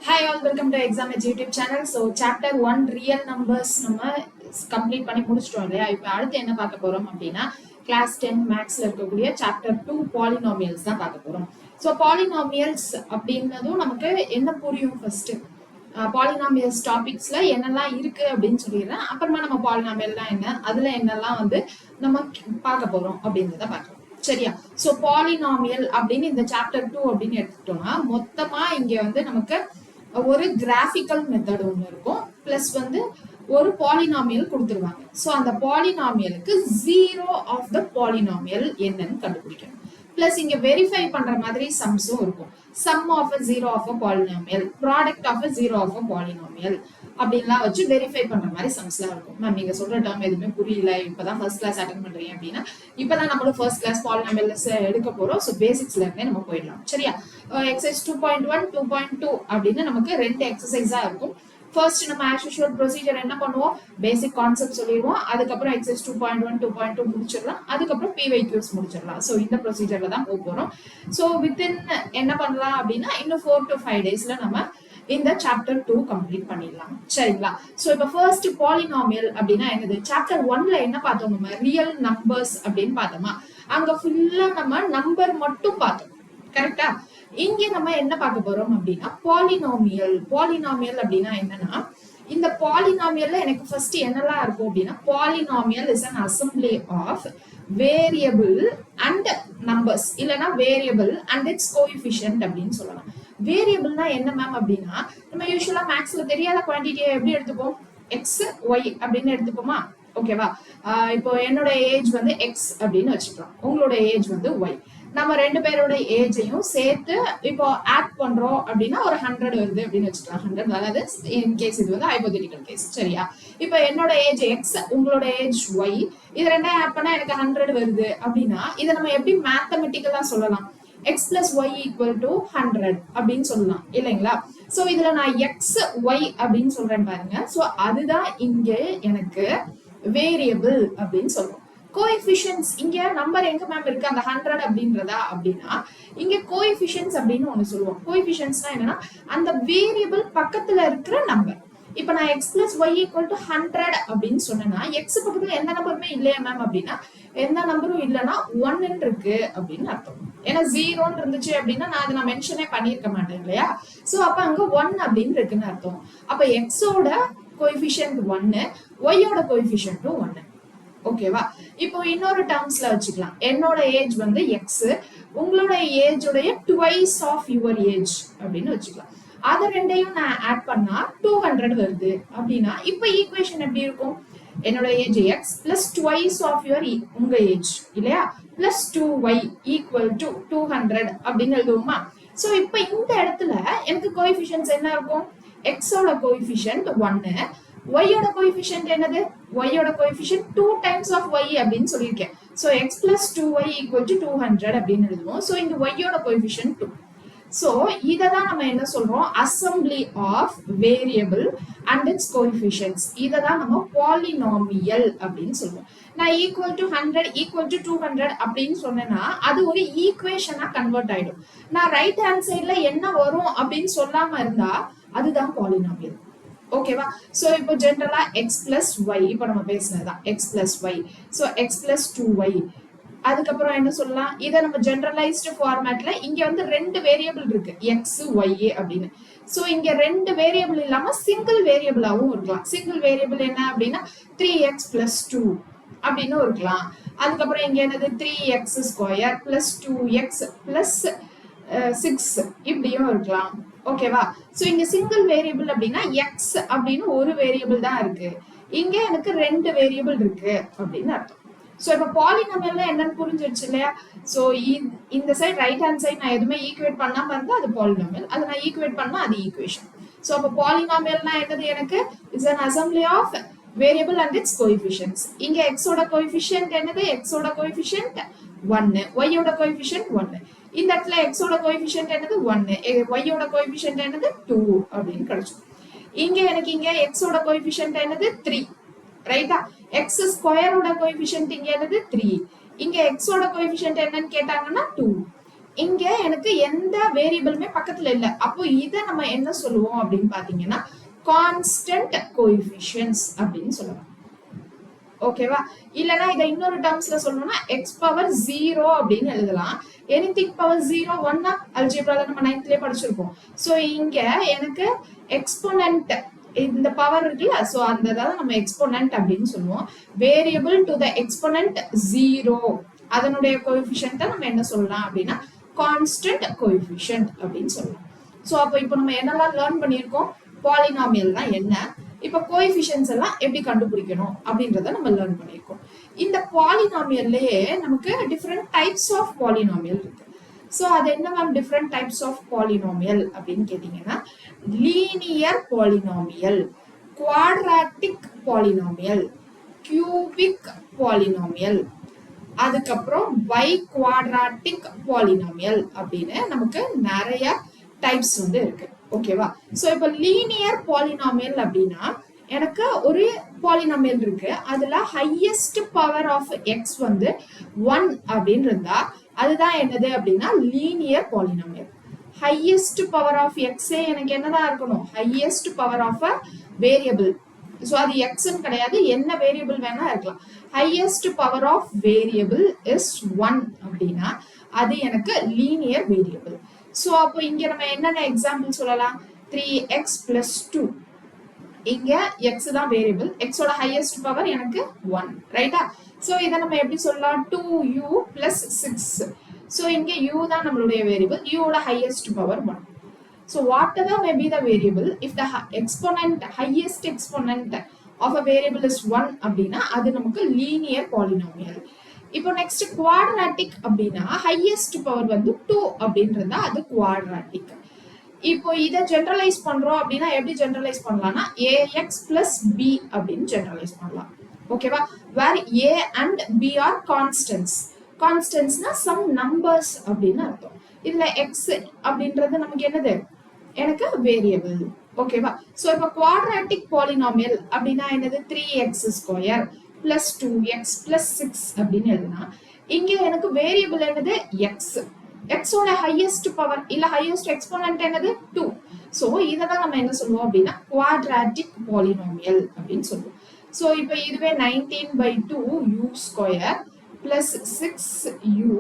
Hi all, welcome to Exam Edge YouTube channel. So chapter 1 real numbers நம்ம complete பண்ணி முடிச்சிட்டோம் இல்லையா? இப்போ அடுத்து என்ன பார்க்க போறோம் அப்படின்னா கிளாஸ் 10 மேக்ஸ்ல இருக்கக்கூடிய சாப்டர் 2 பாலினாமியல்ஸ் தான் பார்க்க போறோம். ஸோ பாலினாமியல்ஸ் அப்படின்னதும் நமக்கு என்ன புரியும் ஃபர்ஸ்ட் பாலினாமியல்ஸ் டாபிக்ஸ்ல என்னெல்லாம் இருக்கு அப்படின்னு சொல்லிடுறேன். அப்புறமா நம்ம பாலினாமியல்லாம் என்ன, அதுல என்னெல்லாம் வந்து நம்ம பார்க்க போறோம் அப்படின்றத பார்க்கலாம். சரியா? சோ பாலினாமியல் அப்படின்னு இந்த சாப்டர் 2 அப்படின்னு எடுத்துட்டோம்னா மொத்தமா இங்க வந்து நமக்கு ஒரு கிராஃபிக்கல் மெத்தட் ஒன்று இருக்கும், பிளஸ் வந்து ஒரு பாலினாமியல் கொடுத்துருவாங்க. ஸோ அந்த பாலினாமியலுக்கு ஜீரோ ஆஃப் த பாலினாமியல் என்னன்னு கண்டுபிடிக்கணும். பிளஸ் இங்க வெரிஃபை பண்ற மாதிரி சம்ஸும் இருக்கும். Sum of a zero of a polynomial, product of a zero of a polynomial அப்படின்லாம் வச்சு வெரிஃபை பண்ற மாதிரி சம்ஸ்லாம் இருக்கும். மேம் நீங்க சொல்ற டேர்ம் எதுவுமே புரியல, இப்பதான் ஃபர்ஸ்ட் கிளாஸ் அட்டன் பண்றீங்க அப்படின்னா இப்பதான் நம்மளும் ஃபர்ஸ்ட் கிளாஸ் பாலினாமியல்ஸ் எடுக்க போறோம். ஸோ பேசிக்ஸ்ல இருந்தே நம்ம போயிடலாம். சரியா? எக்ஸசைஸ் 2.1 2.2 அப்படின்னு நமக்கு ரெண்டு எக்ஸசைஸா இருக்கும். ஃபர்ஸ்ட் நம்ம ஆஸ் யூஷுவல் ப்ரொசீஜர் என்ன பண்ணுவோம், பேசிக் கான்செப்ட் சொல்லிடுவோம். அதுக்கப்புறம் எக்ஸசைஸ் 2.1 2.2 முடிச்சிடலாம். அதுக்கப்புறம் PYQs முடிச்சிடலாம். ஸோ இந்த ப்ரொசீஜர்ல தான் போக போறோம். ஸோ வித்தின் என்ன பண்ணலாம் அப்படின்னா இன்னும் 4 to 5 daysல நம்ம இந்த சாப்டர் 2 கம்ப்ளீட் பண்ணிடலாம். சரிங்களா? சோ இப்ப ஃபர்ஸ்ட் பாலினாமியல் அப்படின்னா என்னது? சாப்டர் 1ல என்ன பார்த்தோம், நம்ம ரியல் நம்பர்ஸ் அப்படின்னு பார்த்தோமா? அங்க ஃபுல்லா நம்ம நம்பர் மட்டும் பார்த்தோம். கரெக்டா? இங்க நம்ம என்ன பார்க்க போறோம் அப்படின்னா பாலினாமியல். பாலினாமியல் அப்படின்னா என்னன்னா, இந்த பாலினாமியல்ல எனக்கு ஃபர்ஸ்ட் என்னெல்லாம் இருக்கும் அப்படின்னா, polynomial is an assembly of variable and numbers, இல்லனா வேரியபிள் அண்ட் இட்ஸ் கோஎஃபிஷியன்ட் அப்படின்னு சொல்லலாம். வேரியபிள்னா என்ன மேம் அப்படின்னா, நம்ம யூசுவலா மேக்ஸ்ல தெரியாத குவான்டிட்டியை எப்படி எடுத்துப்போம், எக்ஸ் ஒய் அப்படின்னு எடுத்துப்போமா? ஓகேவா? இப்போ என்னோட ஏஜ் வந்து எக்ஸ் அப்படின்னு வச்சுக்கலாம், உங்களோட ஏஜ் வந்து ஒய். நம்ம ரெண்டு பேரோட ஏஜையும் சேர்த்து இப்போ ஆட் பண்றோம் அப்படின்னா ஒரு 100 வருது அப்படின்னு வச்சுக்கலாம். 100, அதாவது இன் கேஸ் இது வந்து ஹைபோதெட்டிக்கல் கேஸ். சரியா? இப்போ என்னோட ஏஜ் எக்ஸ், உங்களோட ஏஜ் ஒய், இது ரெண்டையும் ஆட் பண்ணா எனக்கு 100 வருது அப்படின்னா இதை நம்ம எப்படி மேத்தமெட்டிக்கலா சொல்லலாம்? X plus y equal to 100 அப்படின்னு சொல்லலாம் இல்லைங்களா? சோ இதுல நான் எக்ஸ் ஒய் அப்படின்னு சொல்றேன் பாருங்க. சோ அதுதான் இங்க எனக்கு வேரியபிள் அப்படின்னு சொல்றோம். கோஎஃபிஷியன்ட்ஸ், இங்க நம்பர் எங்க மேம் இருக்கு, அந்த 100 அப்படின்றதா அப்படின்னா இங்க கோஎஃபிஷியன்ட்ஸ் அப்படின்னு ஒண்ணு சொல்லுவோம். கோஎஃபிஷியன்ட்ஸ்னா என்னன்னா அந்த வேரியபிள் பக்கத்துல இருக்கிற நம்பர். இப்ப நான் x plus y equal to 100 அப்படின்னு சொன்னேன்னா எக்ஸ் பக்கத்துல எந்த நம்பருமே இல்லையா மேம் அப்படின்னா எந்த நம்பரும் இல்லைன்னா 1 இருக்கு அப்படின்னு அர்த்தம். ஏன்னா 0 இருந்துச்சு அப்படின்னா நான் மென்ஷனே பண்ணிருக்க மாட்டேன் இல்லையா? சோ அப்ப அங்க 1 அப்படின்னு இருக்குன்னு அர்த்தம். அப்ப எக்ஸோட கோஎஃபிஷியன்ட் 1, ஒய்யோட கோஎஃபிஷியன்ட் 1. ஓகேவா? இப்போ இன்னொரு டேர்ம்ஸ்ல வச்சுக்கலாம். என்னோட ஏஜ் வந்து எக்ஸ், உங்களோட ஏஜோடைய ட்வைஸ் ஆஃப் யுவர் ஏஜ் அப்படின்னு வச்சுக்கலாம். அது ரெண்டையும் நான் ஆட் பண்ணா 200 வருது அப்படின்னா இப்ப ஈக்குவேஷன் எப்படி இருக்கும்? என்னோட age x plus twice of your உங்க ஏஜ் இல்லையா, பிளஸ் 2y ஈக்குவல் டு 200 அப்படின்னு எழுதுவோமா? சோ இப்ப இந்த இடத்துல எனக்கு கோஎஃபிஷியன்ட்ஸ் என்ன இருக்கும்? எக்ஸோட கோஎஃபிஷியன்ட் 1, ஒய்யோட கோஎஃபிஷியன்ட் என்னது? ஒய்யோட கோஎஃபிஷியன்ட் 2 டைம்ஸ் ஆஃப் ஒய் அப்படின்னு சொல்லியிருக்கேன். So X plus 2y equal to 200 அப்படின்னு எழுதுவோம். சோ இங்க ஒய்யோட கோஎஃபிஷியன்ட் 2. சோ இததான் நம்ம என்ன சொல்றோம், assembly of variable and its coefficients. இததான் நம்ம பாலினாமியல் அப்படின்னு சொல்லுவோம். நான் ஈக்குவல் டு 100 ஈக்குவல் டு 200 அப்படின்னு சொன்னேன்னா அது ஒரு ஈக்குவேஷனா கன்வெர்ட் ஆயிடும். நான் ரைட் ஹேண்ட் சைட்ல என்ன வரும் அப்படின்னு சொல்லாம இருந்தா அதுதான் பாலினாமியல். ஓகேவா? சோ இப்போ ஜெனரலா எக்ஸ் பிளஸ் ஒய், இப்போ நம்ம பேசினதுதான் X plus Y. So X plus 2y, அதுக்கப்புறம் என்ன சொல்லலாம், இதை நம்ம ஜெனரலைஸ்டு ஃபார்மேட்ல இங்க வந்து ரெண்டு வேரியபிள் இருக்கு எக்ஸ் ஒய் அப்படின்னு. சோ இங்க ரெண்டு வேரியபிள் இல்லாம சிங்கிள் வேரியபிளாவும் இருக்கலாம். சிங்கிள் வேரியபிள் என்ன அப்படின்னா 3x பிளஸ் 2 அப்படின்னு இருக்கலாம். அதுக்கப்புறம் இங்க என்னது 3x square plus 2x plus 6 இப்படியும் இருக்கலாம். ஓகேவா? சோ இங்க சிங்கிள் வேரியபிள் அப்படின்னா எக்ஸ் அப்படின்னு ஒரு வேரியபிள் தான் இருக்கு, இங்க எனக்கு ரெண்டு வேரியபிள் இருக்கு அப்படின்னு அர்த்தம். சோ இப்ப பாலினாமியல்ல என்னன்னு புரிஞ்சிருச்சு இல்லையா? சோ இந்த சைடு ரைட் ஹேண்ட் சைடு நான் எதுவுமே ஈக்குவேட் பண்ணாம இருந்தா அது பாலினாமியல், அதை நான் ஈக்குவேட் பண்ணா அது ஈக்குவேஷன். சோ அப்ப பாலினாமியல்னா என்னது? எனக்கு is an assembly of variable and its coefficients. இங்க x ஓட கோஎஃபிஷியன்ட் என்னது? x ஓட கோஎஃபிஷியன்ட் 1, y ஓட கோஎஃபிஷியன்ட் 1. இந்த இடத்துல x ஓட கோஎஃபிஷியன்ட் என்னது? 1, y ஓட கோஎஃபிஷியன்ட் என்னது? 2 அப்படின்னு கிடைச்சு. இங்க எனக்கு இங்க x ஓட கோஎஃபிஷியன்ட் என்னது? 3. ரைட்டா? x ஸ்கொயரோட கோஎஃபிஷியன்ட் இங்க என்னது? 3. இங்க x ஓட கோஎஃபிஷியன்ட் என்னன்னு கேட்டாங்கன்னா 2. இங்க எனக்கு எந்த வேரியபிளுமே பக்கத்துல இல்ல. அப்போ இதை நம்ம என்ன சொல்லுவோம் அப்படின்னு பாத்தீங்கன்னா கான்ஸ்டன்ட் கோஎஃபிஷியன்ட்ஸ் அப்படின்னு சொல்லலாம். ஓகேவா? இல்லனா இதை இன்னொரு டேர்ம்ஸ்ல சொல்லணும்னா எக்ஸ் பவர் 0 அப்படின்னு எழுதலாம். எனிதிங் பவர் 0 1 அல்ஜிப்ரால நம்ம 9th படிச்சிருக்கோம். சோ இங்க எனக்கு எக்ஸ்போனன்ட் இந்த பவர் இருக்குல்ல, சோ அந்த தான் நம்ம எக்ஸ்போனன்ட் அப்படின்னு சொல்லுவோம். வேரியபிள் டு த எக்ஸ்போனன்ட் 0 அதனுடைய கோஎஃபிஷியன்ட்டை நம்ம என்ன சொல்லலாம் அப்படின்னா கான்ஸ்டன்ட் கோஎஃபிஷியன்ட் அப்படின்னு சொல்லலாம். சோ அப்போ இப்போ நம்ம என்னெல்லாம் லேர்ன் பண்ணியிருக்கோம், பாலினாமியல்னா என்ன, இப்ப கோஎஃபிஷியன்ட்ஸ் எல்லாம் எப்படி கண்டுபிடிக்கணும் அப்படின்றத நம்ம லேர்ன் பண்ணியிருக்கோம். இந்த பாலினாமியல்லையே நமக்கு டிஃப்ரெண்ட் டைப்ஸ் ஆஃப் பாலினாமியல் இருக்கு. ஸோ அது என்ன ma'am different types of polynomial அப்படின்னு கேட்டீங்கன்னா linear polynomial, quadratic polynomial, cubic polynomial, அதுக்கப்புறம் பை குவாட்ராட்டிக் பாலினாமியல் அப்படின்னு நமக்கு நிறைய டைப்ஸ் வந்து இருக்கு. ஓகேவா? சோ இப்போ லீனியர் பாலினாமியல் அப்படின்னா எனக்கு ஒரு பாலினாமியல் இருக்கு, அதுல ஹையஸ்ட் பவர் ஆஃப் எக்ஸ் வந்து 1 அப்படின்னு இருந்தா அதுதான் என்னது அப்படின்னா linear polynomial. Highest power of எக்ஸே எனக்கு என்னதான் இருக்கணும், highest power of a variable. So அது எக்ஸ்ன்னு கிடையாது, என்ன வேரியபிள் வேணா இருக்கலாம். Highest power of variable is 1 அப்படின்னா அது எனக்கு லீனியர் வேரியபிள். ஸோ அப்போ இங்க நம்ம என்னென்ன எக்ஸாம்பிள் சொல்லலாம், 3x plus 2. இங்க எக்ஸ் தான் வேரியபிள், எக்ஸோட ஹையஸ்ட் பவர் எனக்கு 1, ரைட்டா? ஸோ இதை நம்ம எப்படி சொல்லலாம், 2u plus 6. ஸோ இங்க u தான் நம்மளுடைய வேரியபிள், u ஓட highest power 1. So whatever may be the variable, if the exponent, highest exponent of a variable is 1 அப்படின்னா அது நமக்கு லீனியர் பாலினாமியல். இப்போ நெக்ஸ்ட் குவாட்ராட்டிக் அப்படின்னா ஹையஸ்ட் பவர் வந்து 2 அப்படின்றதா அது குவாட்ராட்டிக். இப்போ இதை ஜெனரலைஸ் பண்றோம் அப்படின்னா எப்படி ஜெனரலைஸ் பண்ணலாம்னா ax plus b அப்படின்னு ஜெனரலைஸ் பண்ணலாம். ஓகேவா? where a and b are constants. கான்ஸ்டன்ட்ஸ்னா சம் நம்பர்ஸ் அப்படின்னு அர்த்தம். இதுல x அப்படின்றது நமக்கு என்னது, எனக்கு வேரியபிள். ஓகேவா? சோ இப்போ குவாட்ராட்டிக் பாலினாமியல் அப்படின்னா என்னது, 3x square plus 2x plus 6 அப்படின்னு எழுதுனா இங்க எனக்கு வேரியபிள் என்னது எக்ஸ், எக்ஸோட ஹையஸ்ட் பவர் இல்ல ஹையஸ்ட் எக்ஸ்போனன்ட் என்னது 2. சோ இததான் நம்ம என்ன சொல்லுவோம் அப்படின்னா குவாட்ராட்டிக் பாலினாமியல் அப்படின்னு சொல்லுவோம். சோ இப்போ இதுவே 19/2 u square plus 6u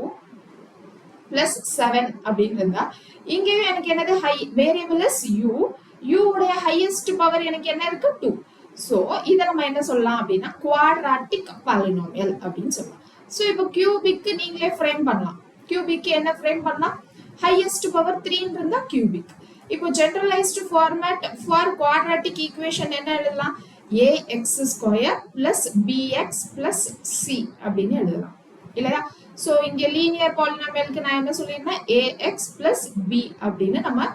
plus 7 அப்படின்னு இருந்தா இங்கேயும் எனக்கு என்னது வேரியபிள் இஸ் u, u உடைய ஹையஸ்ட் பவர் எனக்கு என்ன இருக்கு 2. சோ இத நம்ம என்ன சொல்லலாம் அப்படின்னா குவாட்ராட்டிக் பாலினாமியல் அப்படின்னு சொல்லலாம். சோ இப்போ கியூபிக் நீங்களே ஃப்ரேம் பண்ணலாம். கியூபிக் என்ன ஃப்ரேம் பண்ணலாம், ஹையஸ்ட் பவர் 3 இருந்தா கியூபிக். இப்போ generalised format for quadratic equation என்ன எழுதலாம், ax square plus bx plus c அப்படின்னு எழுதலாம் இல்லையா? சோ இங்க லீனியர் பாலினாமியலுக்கு நான் என்ன சொல்லிருந்தேன், ax plus b அப்படின்னு நம்ம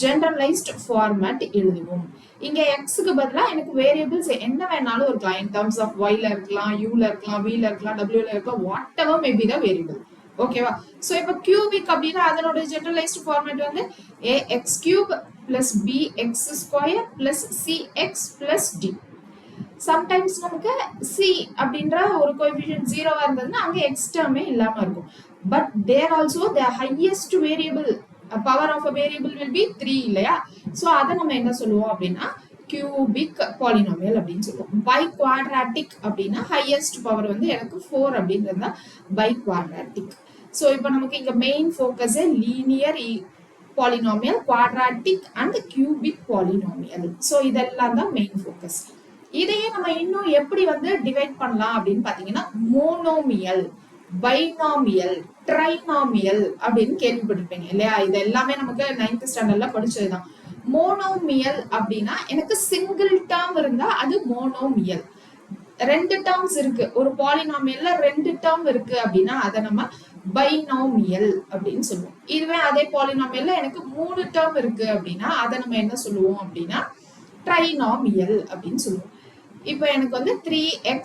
ஜெனரலைஸ்ட் ஃபார்மேட் எழுதுவோம். இங்க xக்கு பதிலா எனக்கு வேரியபிள்ஸ் என்ன வேணாலும் இருக்கலாம், in terms of y ல இருக்கலாம், u ல இருக்கலாம், v ல இருக்கலாம், w ல இருக்கலாம், whatever may be the variable. ஓகேவா? சோ இப்போ கியூபிக் அப்படின்னா அதனோட ஜெனரலைஸ்ட் ஃபார்மேட் வந்து ax cube plus bx square plus cx plus d. Sometimes நமக்கு சி அப்படின்ற ஒரு கோஎஃபிஷியன்ட் 0 இருந்ததுன்னா அங்க எக்ஸ் டேர்மே இல்லாம இருக்கும். But there also the highest variable power of a variable will be 3 இல்லையா? சோ அதை நம்ம என்ன சொல்லுவோம் அப்படின்னா கியூபிக் பாலினாமியல் அப்படின்னு சொல்லுவோம். பை குவாட்ராட்டிக் அப்படின்னா ஹையஸ்ட் பவர் வந்து எனக்கு 4 அப்படின்றதா பை குவாட்ராட்டிக். சோ இப்போ நமக்கு இங்க main focus linear polynomial, quadratic and cubic polynomial. So இதெல்லாம் தான் மெயின் ஃபோக்கஸ். இதையே நம்ம இன்னும் எப்படி வந்து டிவைட் பண்ணலாம் அப்படின்னு பாத்தீங்கன்னா மோனோமியல், பைனாமியல், ட்ரைனாமியல் அப்படின்னு கேள்விப்பட்டிருப்பீங்க இல்லையா? இது எல்லாமே நமக்கு 9th ஸ்டாண்டர்ட்ல படிச்சதுதான். மோனோமியல் அப்படின்னா எனக்கு சிங்கிள் டேர்ம் இருந்தா அது மோனோமியல். 2 டேர்ம்ஸ் இருக்கு ஒரு பாலினாமியல்ல, 2 டேர்ம் இருக்கு அப்படின்னா அதை நம்ம பைனாமியல் அப்படின்னு சொல்லுவோம். இதுவே அதே பாலினாமியல்ல எனக்கு 3 டேர்ம் இருக்கு அப்படின்னா அதை நம்ம என்ன சொல்லுவோம் அப்படின்னா ட்ரைனாமியல் அப்படின்னு சொல்லுவோம். இப்போ எனக்கு வந்து 3x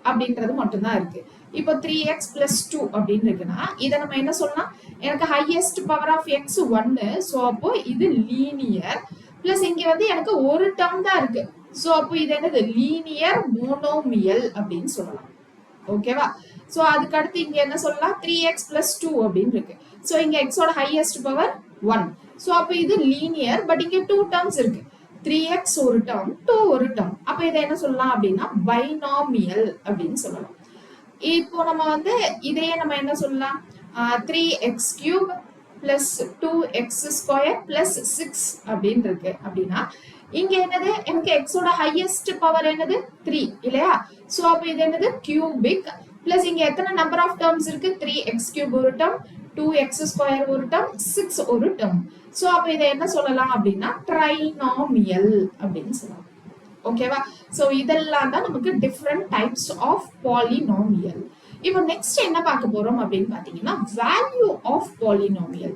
அப்படின்றது மட்டும்தான் இருக்கு. இப்போ 3x plus 2 அப்படின்னு இருக்குன்னா இதை நம்ம என்ன சொல்லலாம், எனக்கு highest power of x 1, so அப்போ இது லீனியர். பிளஸ் இங்க வந்து எனக்கு ஒரு டேர்ம் தான் இருக்கு, ஸோ அப்போ இது என்னது லீனியர் மோனோமியல் அப்படின்னு சொல்லலாம். ஓகேவா? ஸோ அதுக்கு அடுத்து இங்க என்ன சொல்லலாம், 3x plus 2 அப்படின்னு இருக்கு. ஸோ இங்க எக்ஸோட ஹையஸ்ட் பவர் 1. ஸோ அப்போ இது லீனியர், பட் இங்க 2 டேர்ம்ஸ் இருக்கு. 3x ஒரு டேர்ம், 2 ஒரு டேர்ம். அப்ப இதை என்ன சொல்லலாம் அப்படின்னா பைனாமியல் அப்படின்னு சொல்லலாம். இப்போ நம்ம வந்து இதையே நம்ம என்ன சொல்லலாம், 3x³ பிளஸ் 2x² பிளஸ் 6 அப்படின்னு இருக்கு. அப்படின்னா இங்க என்னது, எனக்கு எக்ஸோட ஹையஸ்ட் பவர் என்னது 3 இல்லையா? சோ அப்ப இது என்னது கியூபிக் பிளஸ் இங்க எத்தனை நம்பர் ஆஃப் டேர்ம்ஸ் இருக்கு, 3x³ ஒரு டேர்ம், 2x² ஒரு டேர்ம், 6 ஒரு டேர்ம். சோ அப்ப இதை என்ன சொல்லலாம் அப்படின்னா ட்ரைனாமியல் அப்படின்னு சொல்லலாம். ஓகேவா? சோ இதெல்லாம் தான் நமக்கு டிஃப்ரெண்ட் டைப்ஸ் ஆஃப் பாலினாமியல். இப்போ நெக்ஸ்ட் என்ன பார்க்க போறோம் அப்படின்னு பாத்தீங்கன்னா value of polynomial.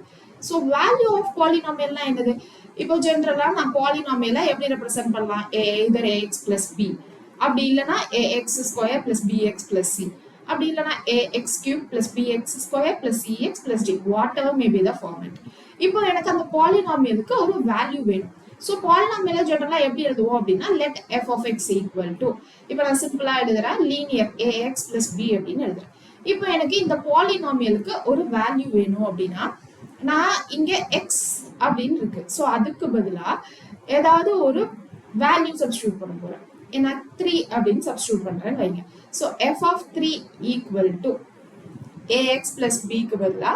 So value of பாலினாமியல்னா என்னது? இப்போ ஜெனரலா நான் பாலினாமியலை எப்படி ரெப்ரசென்ட் பண்ணலாம், either ax plus b, அப்படி இல்லைன்னா ax² plus bx plus c, அப்படி இல்லைன்னா ax³ plus bx² plus cx plus d, whatever may be the format. இப்போ எனக்கு அந்த பாலினாமியலுக்கு ஒரு வேல்யூ வேணும். ஸோ பாலினாமியல ஜெனரலா எப்படி எழுதுவோம் அப்படின்னா let f of x equal to, இப்போ நான் சிம்பிளா எழுதுறேன் லீனியர் ax plus b அப்படின்னு எழுதுறேன். இப்போ எனக்கு இந்த பாலினாமியலுக்கு ஒரு வேல்யூ வேணும் அப்படின்னா நான் இங்க x அப்படின்னு இருக்கு, ஸோ அதுக்கு பதிலா ஏதாவது ஒரு வேல்யூ சப்ஸ்டியூட் பண்ண போறேன். ஏன்னா 3 அப்படின்னு சப்ஸ்டியூட் பண்றேன்னு வைங்க. So f of 3 equal to ax plus b க்கு பதிலா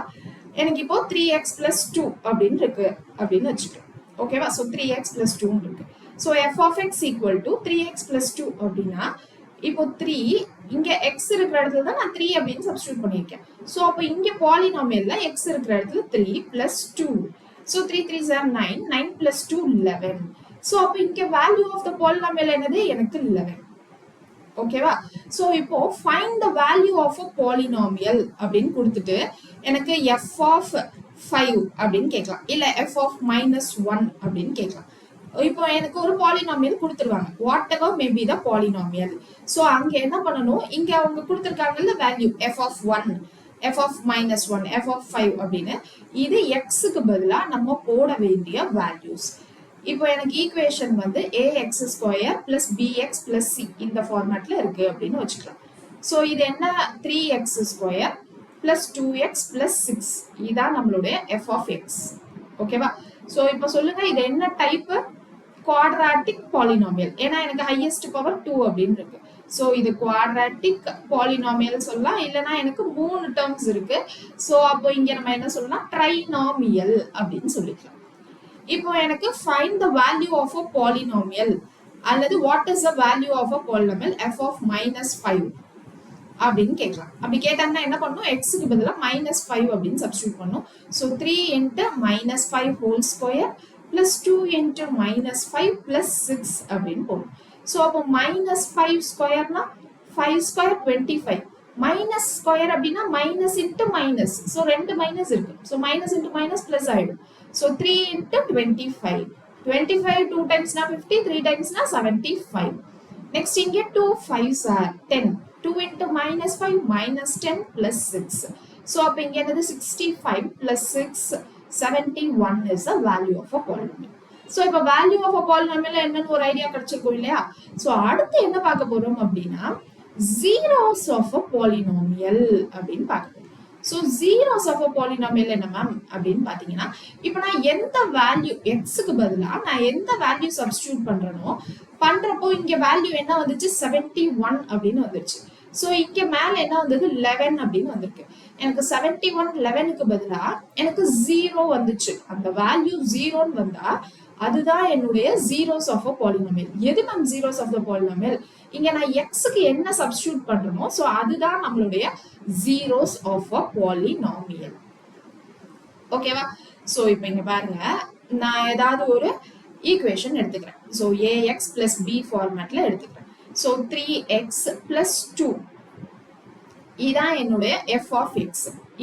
எனக்கு இப்போ 3x plus 2 அப்படின்னு இருக்கு அப்படின்னு வச்சுக்கோங்க. ஓகேவா? ஸோ 3x plus 2 இருக்கு. So f of x equal to 3x plus 2 அப்படின்னா இப்போ 3 இங்க x இருக்கிற இடத்துல தான் நான் 3 அப்படின்னு சப்ஸ்டியூட் பண்ணியிருக்கேன். ஸோ அப்போ இங்க பாலினாமியல்ல x இருக்கிற இடத்துல 3 plus 2. So 3 3s are 9, 9 plus 2 11. So அப்போ இங்க வேல்யூ ஆஃப் த பாலினாமியல் என்னது, எனக்கு 11. ஓகேவா? ஸோ இப்போ find the value of a polynomial அப்படின்னு கொடுத்துட்டு எனக்கு f of 5 அப்படின்னு கேட்கலாம், இல்ல f of -1 அப்படின்னு கேட்கலாம். இப்போ எனக்கு ஒரு பாலினாமியல் கொடுத்துருவாங்க, what ever may be the polynomial. So அங்க என்ன பண்ணணும், இங்க அவங்க கொடுத்துருக்காங்கல்ல value f of 1, f of -1, f of 5 அப்படின்னு, இது xக்கு பதிலா நம்ம போட வேண்டிய வேல்யூஸ். இப்போ எனக்கு ஈக்குவேஷன் வந்து ax² plus bx plus c இந்த ஃபார்மேட்ல இருக்கு அப்படின்னு வச்சுக்கலாம். ஸோ இது என்ன, 3x² plus 2x plus 6, இதான் நம்மளுடைய f of x. ஓகேவா? ஸோ இப்போ சொல்லுங்க இது என்ன டைப், குவாட்ராட்டிக் பாலினாமியல். ஏன்னா எனக்கு ஹையஸ்ட் பவர் 2 அப்படின்னு இருக்கு. ஸோ இது குவாட்ராட்டிக் பாலினாமியல் சொல்லலாம், இல்லைன்னா எனக்கு 3 டேர்ம்ஸ் இருக்கு. ஸோ அப்போ இங்க நம்ம என்ன சொல்லலாம், ட்ரைனாமியல் அப்படின்னு சொல்லிக்கலாம். இப்போ எனக்கு find the value of a polynomial அல்லது what is the value of a polynomial f of -5 அப்படின்னு கேட்கலாம். அப்படி கேட்டாங்கன்னா என்ன பண்ணும், x க்கு பதிலா -5 அப்படின்னு சப்ஸ்டியூட் பண்ணும். So 3 into -5 whole square plus 2 into -5 plus 6 அப்படின்னு போடும். ஸோ அப்போ -5 ஸ்கொயர்னா 5 ஸ்கொயர் 25, மைனஸ் ஸ்கொயர் அப்படின்னா minus into minus, so 2 minus இருக்கு. So minus into minus plus ஆயிடும். So 3 into 25, 25 2 times na 50, 3 times na 75. Next இங்கே 2 5s are 10, 2 into -5 -10 plus 6. So அப்ப இங்க என்னது 65 plus 6 71 is the value of a polynomial. So இப்ப value of a polynomial என்னன்னு ஒரு idea கிடைச்சிருக்கும் இல்லையா? So அடுத்து என்ன பார்க்க போறோம் அப்படின்னா zeros of a polynomial அப்படின்னு பார்க்க போறோம். So zeros of a polynomial என்ன மேம் அப்படின்னு பாத்தீங்கன்னா, இப்போ நான் எந்த வேல்யூ xக்கு பதிலா நான் எந்த வேல்யூ சப்ஸ்டிடியூட் பண்றேனோ பண்றப்போ இங்க வேல்யூ என்ன வந்துச்சு 71 அப்படின்னு வந்துருச்சு. சோ இங்க மேல என்ன வந்தது 11 அப்படின்னு வந்திருக்கு. எனக்கு 71 11க்கு பதிலா எனக்கு 0 வந்துச்சு. அந்த வேல்யூ 0ன்னு வந்தா அதுதான் என்னுடைய zeros of a polynomial. எது ma'am zeros of the polynomial? இங்க நான் xக்கு என்ன சப்ஸ்டிடியூட் பண்றேனோ சோ அதுதான் நம்மளுடைய zeros of a polynomial. ஓகேவா? சோ இப்போ இங்க பாருங்க, நான் ஏதாவது ஒரு ஈக்குவேஷன் எடுத்துக்கிறேன். சோ ax plus b ஃபார்மேட்ல எடுத்துக்கிறேன். சோ 3x plus 2 இதான் என்னுடைய f of x.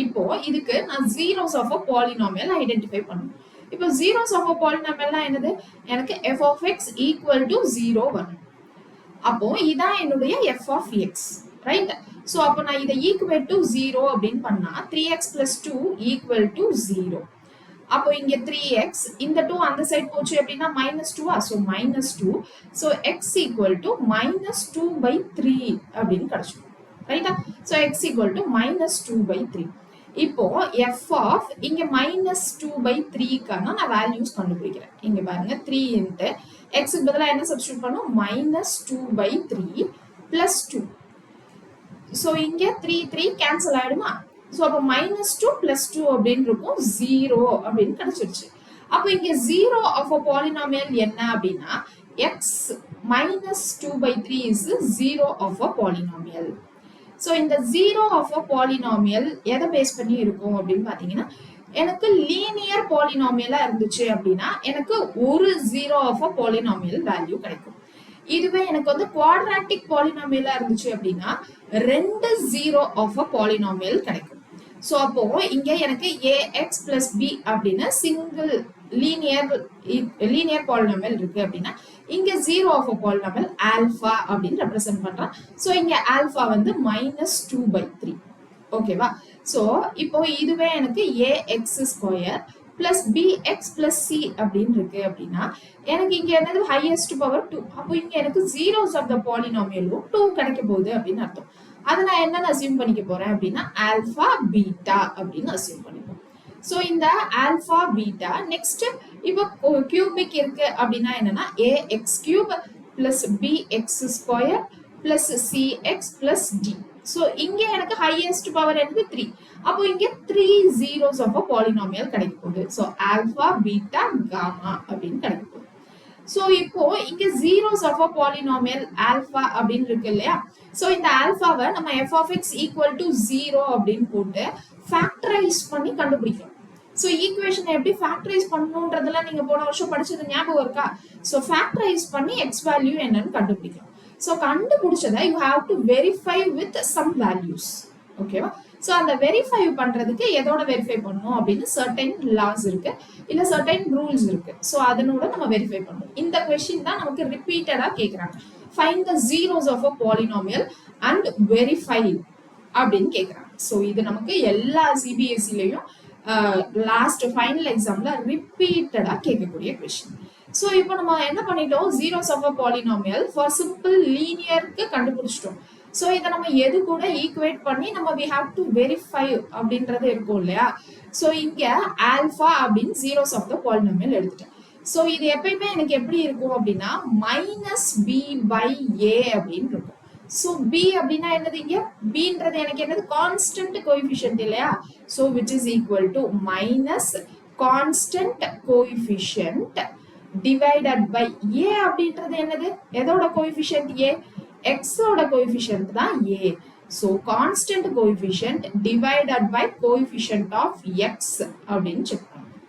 இப்போ இதுக்கு நான் zeros of a polynomial identify பண்ணணும். இப்போ zeros of a polynomial என்னது? எனக்கு f of x equal to 0 வரும். அப்போ இதான் என்னுடைய f of x, right? So அப்போ நான் இதை ஈக்குவேட் டு 0 அப்படின்னு பண்ணா 3x plus 2 equal to 0. அப்போ இங்க 3x, இந்த 2 அந்த சைடு போச்சு அப்படின்னா -2, so -2. so x equal to -2/3 அப்படின்னு கிடைச்சிடும், ரைட்டா? so x equal to -2/3. இப்போ f ஆஃப் இங்க -2/3க்கான நான் வேல்யூஸ் கண்டுபிடிக்கிறேன். இங்க பாருங்க 3 இன்ட்டு எக்ஸுக்கு பதிலாக என்ன சப்ஸ்டியூட் பண்ணும், -2/3 + 2. ஸோ இங்க 3 கேன்சல் ஆயிடுமா? ஸோ அப்போ -2 + 2 அப்படின்னு இருக்கும், 0 அப்படின்னு கிடைச்சிருச்சு. அப்போ இங்க 0 ஆஃப் அ பாலினாமியல் என்ன அப்படின்னா x -2/3 is 0 of a polynomial. So இந்த 0 ஆஃப் அ பாலினாமியல் எதை பேஸ் பண்ணி இருக்கும் அப்படின்னு பாத்தீங்கன்னா, எனக்கு லீனியர் பாலினாமியலா இருந்துச்சு அப்படின்னா எனக்கு ஒரு 0 ஆஃப் அ பாலினாமியல் வேல்யூ கிடைக்கும். இதுவே எனக்கு வந்து குவாட்ராட்டிக் பாலினாமியலா இருந்துச்சு அப்படின்னா 2 0 ஆஃப் அ பாலினாமியல் கிடைக்கும். ஸோ அப்போ இங்க எனக்கு ax plus b அப்படின்னு சிங்கிள் லீனியர் பாலினாமியல் இருக்கு அப்படின்னா இங்க 0 ஆஃப் அ பாலினாமியல் ஆல்பா அப்படின்னு ரெப்ரசென்ட் பண்றேன். ஸோ இங்க ஆல்பா வந்து -2/3. ஓகேவா? ஸோ இப்போ இதுவே எனக்கு ax² plus bx plus c அப்படின்னு இருக்கு அப்படின்னா எனக்கு இங்க என்னது ஹையஸ்ட் பவர் 2. அப்போ இங்க எனக்கு ஜீரோஸ் ஆஃப் த பாலினாமியலும் 2 கிடைக்க போகுது அப்படின்னு அர்த்தம். அதை நான் என்னன்னு அசியூம் பண்ணிக்க போறேன் அப்படின்னா ஆல்பா பீட்டா அப்படின்னு அசியூம் பண்ணிப்போம். ஸோ இந்த ஆல்பா பீட்டா நெக்ஸ்ட் இப்போ கியூபிக் இருக்கு அப்படின்னா என்னன்னா ax³ plus bx² plus cx plus d. So இங்க எனக்கு ஹையஸ்ட் பவர் எனக்கு 3. அப்போ இங்க 3 zeros ஆஃப் அ பாலினாமியல் கிடைக்க போகுது. ஸோ ஆல்பா பீட்டா காமா அப்படின்னு கிடைக்க போகுது. ஸோ இப்போ இங்க zeros of a polynomial alpha அப்படின்னு இருக்கு இல்லையா? ஸோ இந்த ஆல்பாவை நம்ம f of x equal to 0 அப்படின்னு போட்டு ஃபேக்டரைஸ் பண்ணி கண்டுபிடிக்கணும். ஸோ ஈக்குவேஷனை எப்படி ஃபேக்டரைஸ் பண்ணணுன்றதெல்லாம் நீங்க போன வருஷம் படிச்சது ஞாபகம் இருக்கா? ஸோ ஃபேக்டரைஸ் பண்ணி எக்ஸ் வேல்யூ என்னன்னு கண்டுபிடிக்கலாம். ஸோ கண்டுபிடிச்சதை you have to verify with some values. ஓகேவா? ஸோ அந்த வெரிஃபை பண்றதுக்கு எதோட வெரிஃபை பண்ணணும் அப்படின்னு சர்டைன் லாஸ் இருக்கு, இல்ல சர்டைன் ரூல்ஸ் இருக்கு. ஸோ அதனோட நம்ம வெரிஃபை பண்ணணும். இந்த கொஸ்டின் தான் நமக்கு ரிப்பீட்டடா கேட்கறாங்க. Find the zeros of a polynomial and verify அப்படின்னு கேட்கறாங்க. ஸோ இது நமக்கு எல்லா சிபிஎஸ்சிலையும் லாஸ்ட் ஃபைனல் எக்ஸாம்ல ரிப்பீட்டடா கேட்கக்கூடிய கொஸ்டின். ஸோ இப்போ நம்ம என்ன பண்ணிட்டோம், zeros of a polynomial for simple லீனியருக்கு கண்டுபிடிச்சிட்டோம். ஸோ இதை நம்ம எது கூட ஈக்குவேட் பண்ணி நம்ம வி ஹாவ் டு வெரிஃபை அப்படின்றது இருக்கும் இல்லையா? ஸோ இங்க ஆல்பா அப்படின்னு ஜீரோஸ் ஆஃப் த பாலினாமியல் எடுத்துட்டேன். ஸோ இது எப்பயுமே எனக்கு எப்படி இருக்கும் அப்படின்னா -b/a அப்படின்னு இருக்கும். ஸோ b அப்படின்னா என்னது, இங்க bன்றது எனக்கு என்னது கான்ஸ்டன்ட் கோஎஃபிஷியன்ட் இல்லையா? So which is equal to minus constant coefficient divided by a அப்படின்றது என்னது, எதோட கோஎஃபிஷியன்ட் a, x ஓட கோஎஃபிஷியன்ட் தான் a. so constant coefficient divided by coefficient of x அப்படின்னு செக் பண்ணணும்.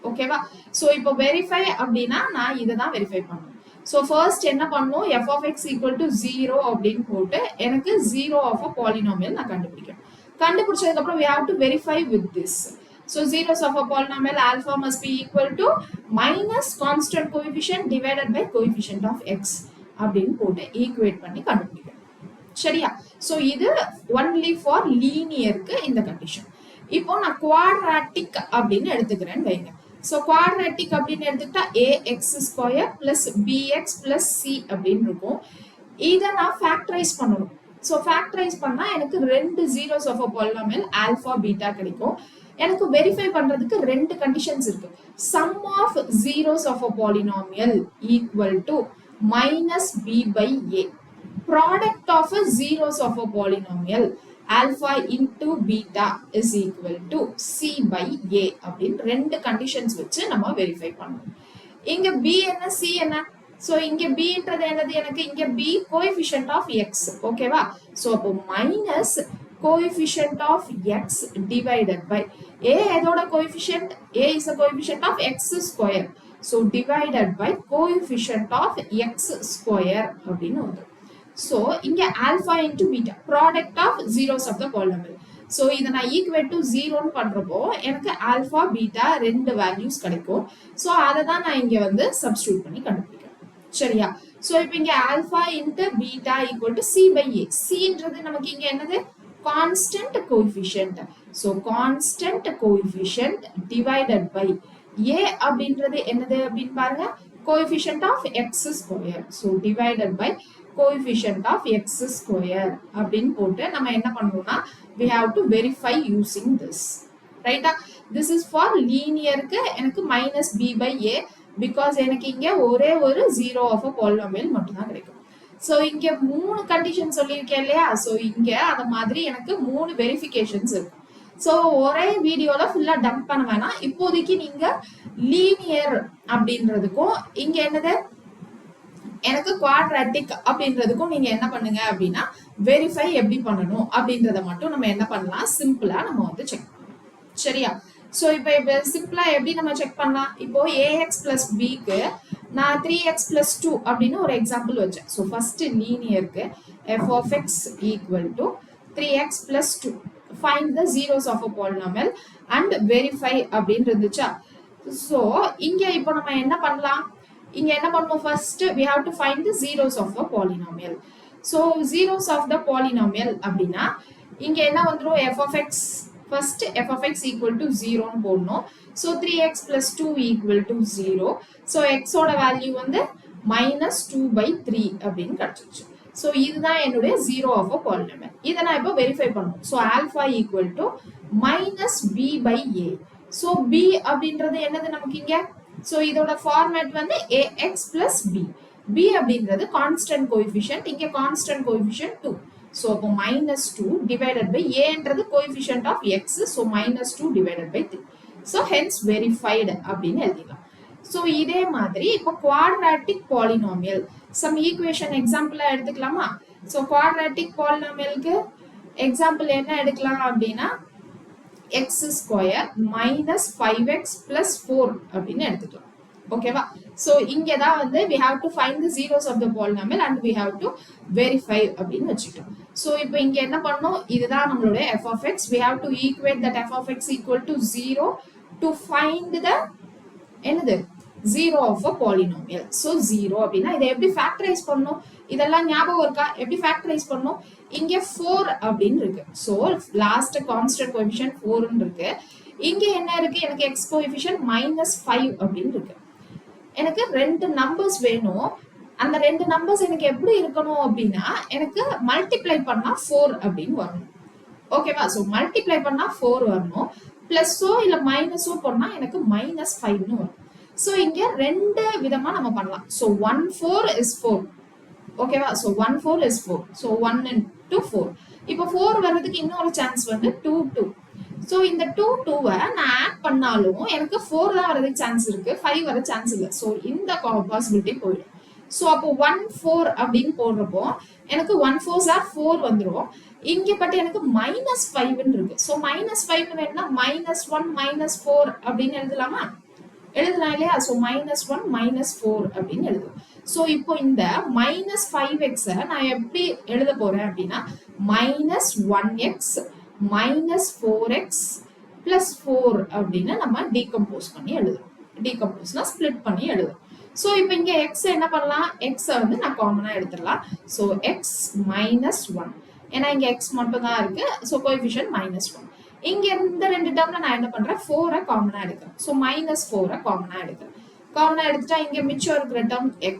ஓகேவா? சோ இப்போ வெரிஃபை அப்படின்னா நான் இதை தான் வெரிஃபை பண்ணணும். சோ ஃபர்ஸ்ட் என்ன பண்ணணும், f of x equal to 0 அப்படின்னு போட்டு எனக்கு 0 of a polynomial நான் கண்டுபிடிக்கணும். கண்டுபிடிச்சதுக்கு அப்புறம் we have to verify with this. So zeros of a polynomial alpha must be equal to minus constant coefficient divided by coefficient of x அப்படின்னு போட்டு equate பண்ணி கண்டுபிடிக்கணும். சரியா? சோ இது ஒன்லி ஃபார் லீனியருக்கு இந்த கண்டிஷன். இப்போ நான் குவாட்ராட்டிக் அப்படின்னு எடுத்துக்கிறேன்னு வைங்க. சோ குவாட்ராட்டிக் அப்படின்னு எடுத்துக்கிட்டா ax² plus bx plus c அப்படின்னு இருக்கும். இதை நான் ஃபேக்டரைஸ் பண்ணணும். சோ ஃபேக்டரைஸ் பண்ணா எனக்கு 2 zeros of a polynomial alpha beta கிடைக்கும். எனக்கு வெரிஃபை பண்றதுக்கு 2 கண்டிஷன்ஸ் இருக்கு. sum of zeros of a polynomial equal to minus b/a. product of a zeros of a polynomial alpha into beta is equal to c/a அப்படின்னு 2 conditions வச்சு நம்ம verify பண்ணணும். இங்க b என்ன, c என்ன? சோ இங்க bன்றது என்னது, எனக்கு இங்க b கோஎஃபிஷியன்ட் ஆஃப் x. ஓகேவா? சோ அப்போ minus coefficient of x divided by a எதோட coefficient, a is a coefficient of x square. so divided by coefficient of x square அப்படின்னு வரும். so இங்க alpha into beta product of zeros of the polynomial. so இத நான் equate to 0 ன்னு பண்றப்போ எனக்கு alpha beta 2 values கிடைக்கும். so அதை தான் நான் இங்க வந்து substitute பண்ணி கண்டுபிடிக்கிறேன். சரியா? so இப்போ இங்க alpha into beta equal to c/a. cன்றது நமக்கு இங்க என்னது, constant coefficient. so constant coefficient divided by a அப்படின்றது என்னது அப்படின்னு பாருங்க, coefficient of x square. so divided by coefficient of x square அப்படின்னு போட்டு நம்ம என்ன பண்ணணும்னா we have to verify using this. Right? This is for linear க்கு எனக்கு minus b by a because எனக்கு இங்க ஒரே ஒரு 0 of a polynomial மட்டும் தான் கிடைக்கும். So இங்க மூணு கண்டிஷன் சொல்லியிருக்கேன் இல்லையா? So இங்க அந்த மாதிரி எனக்கு மூணு வெரிஃபிகேஷன்ஸ் இருக்கும். ஸோ ஒரே வீடியோல ஃபுல்லா டம்ப் பண்ண வேணாம். இப்போதைக்கு நீங்க லீனியர் அப்படின்றதுக்கும் இங்க என்னது எனக்கு குவாட்ராட்டிக் அப்படின்றதுக்கும் நீங்க என்ன பண்ணுங்க அப்படின்னா வெரிஃபை எப்படி பண்ணணும் அப்படின்றத மட்டும் நம்ம என்ன பண்ணலாம், சிம்பிளா நம்ம வந்து செக் பண்ணலாம். சரியா? ஸோ இப்போ சிம்பிளா எப்படி நம்ம செக் பண்ணலாம்? இப்போ ஏஎக்ஸ் பிளஸ் பிக்கு நான் 3x plus 2 அப்படின்னு ஒரு எக்ஸாம்பிள் வச்சேன். ஸோ ஃபர்ஸ்ட் லீனியருக்கு f of x equal to 3x plus 2. Find the zeros of a polynomial and verify அப்படின்னு இருந்துச்சா? ஸோ இங்க இப்போ நம்ம என்ன பண்ணலாம்? இங்க என்ன பண்ணுவோம்? First we have to find the zeros of a polynomial. So zeros of the polynomial அப்படின்னா இங்க என்ன வந்துரும்? f of x first f of x equal to 0 ன்னு போடணும். So 3x plus 2 equal to 0. So x ஓட value வந்து minus 2 by 3 அப்படின்னு கிடைச்சிருச்சு. So இதுதான் என்னுடைய 0 of a polynomial. இதை நான் இப்போ வெரிஃபை பண்ணணும். So alpha equal to minus b by a. So b அப்படின்றது என்னது நமக்கு இங்க? So இதோட ஃபார்மேட் வந்து ax plus b. b அப்படின்றது கான்ஸ்டன்ட் கோஎஃபிஷியன்ட், இங்க கான்ஸ்டன்ட் கோஎஃபிஷியன்ட் 2. So அப்போ minus 2 divided by a என்றது coefficient of x. So minus 2 divided by 3. So hence verified அப்படின்னு எழுதிடலாம். So இதே மாதிரி இப்போ quadratic polynomial some equation example எடுத்துக்கலாமா? So quadratic polynomialக்கு example என்ன எடுக்கலாம் அப்படின்னா x square minus 5x plus 4 அப்படின்னு எடுத்துக்கலாம். ஓகேவா? So இங்க தான் வந்து we have to find the zeros of the polynomial and we have to verify அப்படின்னு வச்சுக்கலாம். So இப்போ இங்க என்ன பண்ணணும்? இதுதான் நம்மளுடைய f of x. We have to equate that f of x equal to 0 to find the என்னது? 0 of a polynomial. So 0 அப்படின்னா இதை எப்படி ஃபேக்டரைஸ் பண்ணணும்? இதெல்லாம் ஞாபகம் இருக்கா? எப்படி ஃபேக்டரைஸ் பண்ணணும்? இங்க 4 அப்படின்னு இருக்கு. So லாஸ்ட் கான்ஸ்டன்ட் கோஎஃபிஷியன்ட் 4 ன்னு இருக்கு. இங்க என்ன இருக்கு? எனக்கு x கோஎஃபிஷியன்ட் -5 அப்படின்னு இருக்கு. எனக்கு ரெண்டு நம்பர்ஸ் வேணும். அந்த ரெண்டு நம்பர்ஸ் எனக்கு எப்படி இருக்கணும் அப்படின்னா எனக்கு மல்டிப்ளை பண்ணா 4 அப்படின்னு வரணும். ஓகேவா? ஸோ மல்டிப்ளை பண்ணா 4 வரணும். பிளஸோ இல்ல மைனஸோ பண்ணா எனக்கு -5ன்னு வரும். ஸோ இங்க ரெண்டு விதமா நம்ம பண்ணலாம். So 1 4 is 4. ஓகேவா? So 1 4 is 4. So 1 into 4. இப்போ 4 வர்றதுக்கு இன்னொரு சான்ஸ் வந்து 2 2. ஸோ இந்த 2 2வை நான் ஆட் பண்ணாலும் எனக்கு 4 தான் வரதுக்கு சான்ஸ் இருக்கு, 5 வர சான்ஸ் இல்லை. ஸோ இந்த பாசிபிலிட்டி போயிடும். ஸோ அப்போ 1 4 அப்படின்னு போடுறப்போ எனக்கு 1 4s are 4 வந்துடும். இங்க பட் எனக்கு -5 இருக்கு. ஸோ -5 என்ன? -1 -4 அப்படின்னு எழுதலாமா? எழுதலாம் இல்லையா? ஸோ -1 -4 அப்படின்னு எழுதுவோம். ஸோ இப்போ இந்த -5x நான் எப்படி எழுத போறேன் அப்படின்னா -1x -4x plus 4 அப்படின்னு நம்ம டீகம்போஸ் பண்ணி எழுதுறோம். டீகம்போஸ்னா ஸ்பிளிட் பண்ணி எழுதுறோம். ஸோ இப்போ இங்க x என்ன பண்ணலாம்? x வந்து நான் காமனா எடுத்துடலாம். ஸோ x -1 ஏன்னா இங்க x மட்டும் தான் இருக்கு. So coefficient -1. இங்க இந்த ரெண்டு டேர்ம்ல நான் என்ன பண்றேன்? 4 காமனா எடுக்கிறேன். ஸோ -4 காமனா எடுக்கிறேன். காமனா எடுத்துட்டா இங்க மிச்சம் இருக்கிற டேர்ம் x,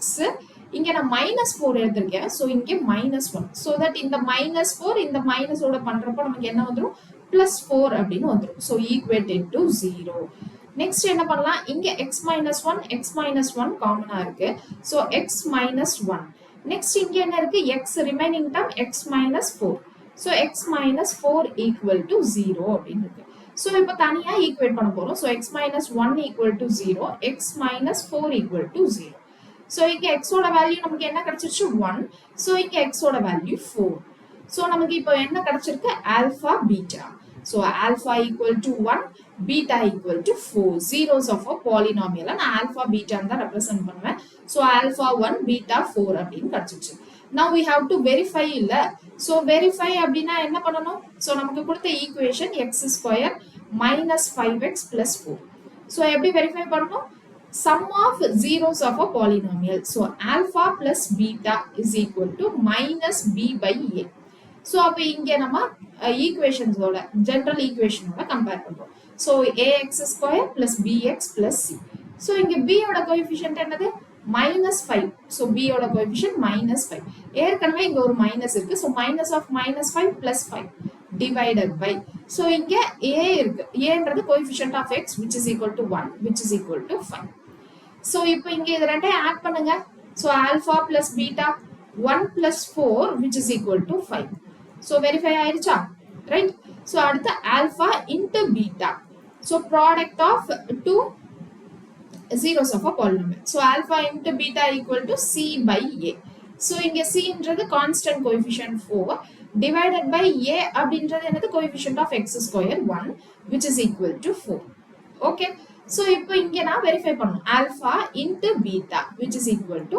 இங்க நான் -4 எடுத்திருக்கேன். ஸோ இங்க -1. ஸோ தட் இந்த -4 இந்த மைனஸோட பண்றப்போ நமக்கு என்ன வந்துடும்? +4 அப்படின்னு வந்துடும். So equated to 0. நெக்ஸ்ட் என்ன பண்ணலாம்? இங்க x -1 காமனா இருக்கு. So x -1. நெக்ஸ்ட் இங்க என்ன இருக்கு? x remaining term x -4. So x -4 equal to 0 அப்படின்னு இருக்கு. ஸோ இப்போ தனியா ஈக்குவேட் பண்ண போறோம். So x -1 equal to 0, x -4 equal to 0. So இங்க x ஓட வேல்யூ நமக்கு என்ன கிடைச்சிருச்சு? 1. ஸோ இங்க x ஓட வேல்யூ 4. ஸோ நமக்கு இப்போ என்ன கிடைச்சிருக்கு? Alpha beta. So alpha equal to 1, beta equal to 4. Zeros of a பாலினாமியலை நான் ஆல்பா பீட்டான்னு தான் ரெப்ரசென்ட் பண்ணுவேன். ஸோ ஆல்பா 1 பீட்டா 4 அப்படின்னு கிடைச்சிருச்சு. Now we have to verify இல்ல. So verify அப்படின்னா என்ன பண்ணணும்? So நமக்கு கொடுத்த equation x square -5x plus 4. So எப்படி வெரிஃபை பண்ணணும்? Sum of zeros of a polynomial. So alpha plus beta is equal to -b by a. So அப்ப இங்க நம்ம ஈக்குவேஷன்ஸோட ஜெனரல் ஈக்குவேஷனோட கம்பேர் பண்றோம். So ax square plus bx plus c. So இங்க b ஓட coefficient என்னது? -5. So b ஓட coefficient -5. ஏற்கனவே இங்க ஒரு மைனஸ் இருக்கு. So minus of -5 plus 5. divided by. So இங்க a இருக்கு. aன்றது coefficient of x which is equal to 1 which is equal to 5. So இப்போ இங்க இது ரெண்டையும் ஆட் பண்ணுங்க. So alpha plus beta 1 plus 4 which is equal to 5. So verify ஆயிடுச்சா? Right? So அடுத்து alpha into beta. So product of two zeros of a polynomial. So alpha into beta equal to c by a. So இங்க c என்றது constant coefficient 4 divided by a அப்படின்றது என்னது coefficient of x square 1 which is equal to 4. Okay. So இப்போ இங்க நான் verify பண்ணணும். Alpha into beta which is equal to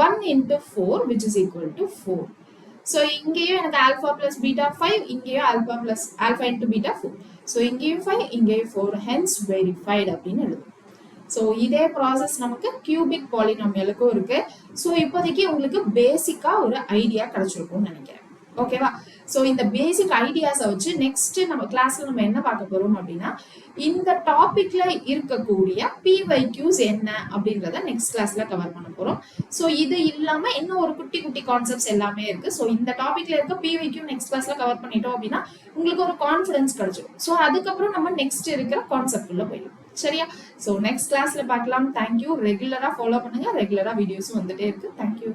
1 into 4 which is equal to 4. So இங்கேயும் எனக்கு alpha plus beta 5, இங்கேயும் alpha into beta 4. So இங்கேயும் 5, இங்கேயும் 4. Hence verified அப்படின்னு எழுதும். ஸோ இதே ப்ராசஸ் நமக்கு கியூபிக் பாலினாமியலுக்கும் இருக்கு. ஸோ இப்போதைக்கு உங்களுக்கு பேசிக்கா ஒரு ஐடியா கிடைச்சிருக்கும்னு நினைக்கிறேன். ஓகேவா? ஸோ இந்த பேசிக் ஐடியாஸை வச்சு நெக்ஸ்ட் நம்ம கிளாஸ்ல நம்ம என்ன பார்க்க போறோம் அப்படின்னா இந்த டாபிக்ல இருக்கக்கூடிய PYQs என்ன அப்படின்றத நெக்ஸ்ட் கிளாஸ்ல கவர் பண்ண போறோம். ஸோ இது இல்லாம இன்னும் ஒரு குட்டி குட்டி கான்செப்ட்ஸ் எல்லாமே இருக்கு. ஸோ இந்த டாபிக்ல இருக்க PYQ நெக்ஸ்ட் கிளாஸ்ல கவர் பண்ணிட்டோம் அப்படின்னா உங்களுக்கு ஒரு கான்ஃபிடன்ஸ் கிடைச்சிடும். ஸோ அதுக்கப்புறம் நம்ம நெக்ஸ்ட் இருக்கிற கான்செப்ட் உள்ள போயிடும். சரியா? ஸோ நெக்ஸ்ட் கிளாஸ்ல பார்க்கலாம். தேங்க்யூ. ரெகுலரா ஃபாலோ பண்ணுங்க. ரெகுலரா வீடியோஸும் வந்துட்டே இருக்கு. தேங்க்யூ.